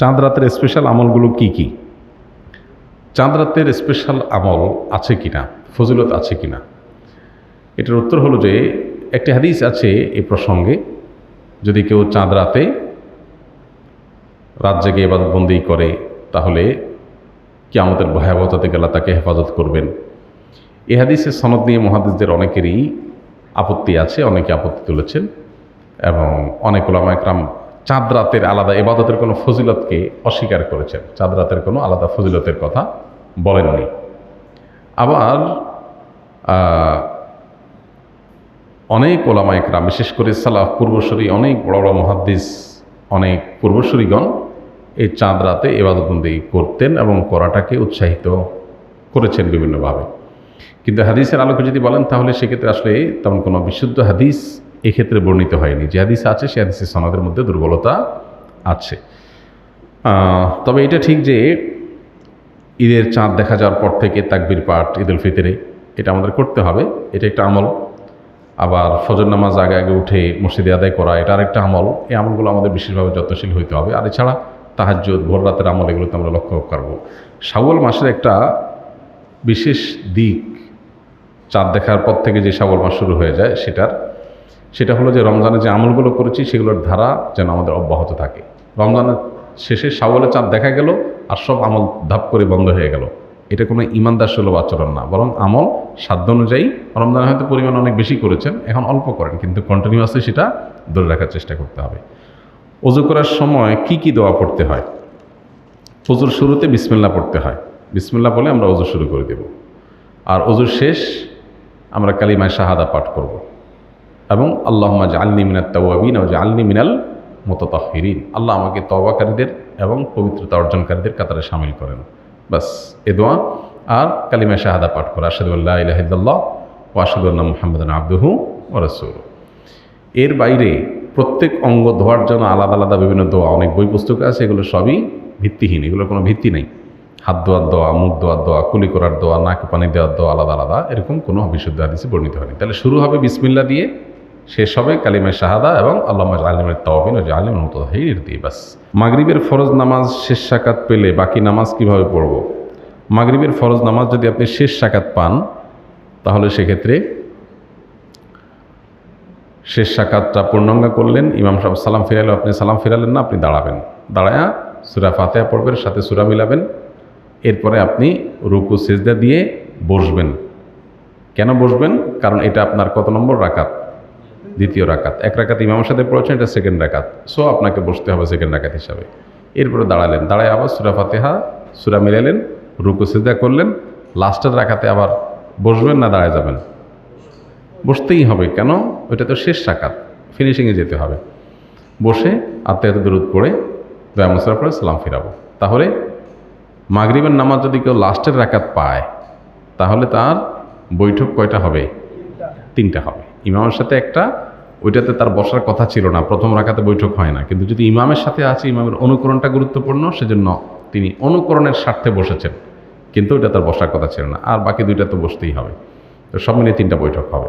চাঁদ রাতের স্পেশাল আমলগুলো কি কি? চাঁদ রাতের স্পেশাল আমল আছে কিনা, ফজিলত আছে কিনা, এটার উত্তর হলো যে একটি হাদিস আছে এই প্রসঙ্গে। যদি কেউ চাঁদ রাতে রাত জেগে ইবাদতবন্দি করে তাহলে কিয়ামতের ভয়াবহতা থেকে আল্লাহ তাকে হেফাজত করবেন। এই হাদিসের সনদ নিয়ে মুহাদ্দিসদের অনেকেরই আপত্তি আছে, অনেকে আপত্তি তুলেছেন এবং অনেক উলামা ইকরাম চাঁদ রাতের আলাদা ইবাদতের কোনো ফজিলতকে অস্বীকার করেছেন, চাঁদ রাতের কোনো আলাদা ফজিলতের কথা বলেননি। আবার অনেক উলামা ইকরাম, বিশেষ করে সালাফ পূর্বসূরি অনেক বড় বড় মুহাদ্দিস, অনেক পূর্বসূরিগণ এই চাঁদ রাতে ইবাদতবন্দি করতেন এবং করাটাকে উৎসাহিত করেছেন বিভিন্নভাবে। কিন্তু হাদিসের আলোকে যদি বলেন তাহলে সেক্ষেত্রে আসলে তেমন কোনো বিশুদ্ধ হাদিস এক্ষেত্রে বর্ণিত হয়নি। যে হাদিস আছে সে হাদিসের সনদের মধ্যে দুর্বলতা আছে। তবে এটা ঠিক যে ঈদের চাঁদ দেখা যাওয়ার পর থেকে তাকবীর পাঠ ঈদুল ফিতরে এটা আমাদের করতে হবে, এটা একটা আমল। আবার ফজর নামাজ আগে আগে উঠে মসজিদে আদায় করা এটা আরেকটা আমল। এই আমলগুলো আমাদের বিশেষভাবে যত্নশীল হইতে হবে। আর এছাড়া তাহাজ্জুদ, ভোর রাতের আমল, এগুলোতে আমরা লক্ষ্য করব। শাওয়াল মাসের একটা বিশেষ দিক, চাঁদ দেখার পর থেকে যে শাওয়াল মাস শুরু হয়ে যায় সেটা হলো যে রমজানে যে আমলগুলো করেছি সেগুলোর ধারা যেন আমাদের অব্যাহত থাকে। রমজানের শেষে শাওয়ালে চাঁদ দেখা গেল আর সব আমল ধাপ করে বন্ধ হয়ে গেল, এটা কোনো ইমানদার সুলভ আচরণ না। বরং আমল সাধ্য অনুযায়ী, রমজানে হয়তো পরিমাণ অনেক বেশি করেছেন, এখন অল্প করেন, কিন্তু কন্টিনিউয়াসলি সেটা ধরে রাখার চেষ্টা করতে হবে। ওযু করার সময় কি কি দোয়া পড়তে হয়? ওযুর শুরুতে বিসমিল্লাহ পড়তে হয়। বিসমিল্লাহ বলে আমরা ওযু শুরু করে দেব। আর ওযুর শেষ আমরা কালিমায়ে শাহাদা পাঠ করব এবং আল্লাহুম্মা জাআলনি মিনাত তাওয়াবিন ওয়া জাআলনি মিনাল মুতাতাহহিরিন, আল্লাহ আমাকে তওবাকারীদের এবং পবিত্রতা অর্জনকারীদের কাতারে শামিল করেন। বাস এ দোয়া আর কালিমায়ে শাহাদা পাঠ করা, আশহাদু আল্লা ইলাহা ইল্লাল্লাহ ওয়া আশহাদু আন্না মুহাম্মাদান আবদুহু ওয়া রাসূলুহু। এর বাইরে প্রত্যেক অঙ্গ ধোয়ার জন্য আলাদা আলাদা বিভিন্ন দোয়া, অনেক বই পুস্তক আছে, এগুলো সবই ভিত্তিহীন, এগুলোর কোনো ভিত্তি নেই। হাত ধোয়ার দোয়া, মুখ ধোয়ার দোয়া, কুলি করার দোয়া, নাকে পানি দেওয়ার দোয়া আলাদা আলাদা, এরকম কোনো বিশুদ্ধ হাদিসে বর্ণিত হয়নি। তাহলে শুরু হবে বিসমিল্লাহ দিয়ে, শেষ হবে কালিমায়ে শাহাদা এবং আল্লাহুম্মা জাআলনি মিনাত তাওয়াবিন ওয়া জাআলনি মিনাল মুতাতাহহিরিন দিয়ে। বাস। মাগরিবের ফরজ নামাজ শেষ রাকাত পেলে বাকি নামাজ কিভাবে পড়ব? মাগরিবের ফরজ নামাজ যদি আপনি শেষ রাকাত পান তাহলে সেক্ষেত্রে শেষ রাকাতটা পূর্ণাঙ্গ করলেন, ইমাম সাহেব সালাম ফিরালেও আপনি সালাম ফিরালেন না, আপনি দাঁড়াবেন, দাঁড়ায়া সূরা ফাতিহা পড়বেন, সাথে সূরা মিলাবেন। এরপরে আপনি রুকু সিজদা দিয়ে বসবেন। কেন বসবেন? কারণ এটা আপনার কত নম্বর রাকাত? দ্বিতীয় রাকাত। এক রাকাত ইমামের সাথে পড়েছেন, এটা সেকেন্ড রাকাত, সো আপনাকে বসতে হবে সেকেন্ড রাকাত হিসাবে। এরপরে দাঁড়ালেন, দাঁড়ায় আবার সূরা ফাতিহা সূরা মিলালেন, রুকু সিজদা করলেন, লাস্টের রাকাতে আবার বসবেন না দাঁড়ায় যাবেন? বসতেই হবে। কেন? ওইটা তো শেষ রাকাত, ফিনিশিংয়ে যেতে হবে। বসে আত্মায়াত দুরূদ পড়ে দোয়া মুসরা পড়ে সালাম ফিরাবো। তাহলে মাগরিবের নামাজ যদি কেউ লাস্টের রাকাত পায় তাহলে তার বৈঠক কয়টা হবে? তিনটা হবে। ইমামের সাথে একটা, ওইটাতে তার বসার কথা ছিল না, প্রথম রাকাতে বৈঠক হয় না। কিন্তু যদি ইমামের সাথে আছে, ইমামের অনুকরণটা গুরুত্বপূর্ণ, সেজন্য তিনি অনুকরণের স্বার্থে বসেছেন, কিন্তু ওইটা তার বসার কথা ছিল না। আর বাকি দুইটা তো বসতেই হবে। তো সব মিলিয়ে তিনটা বৈঠক হবে।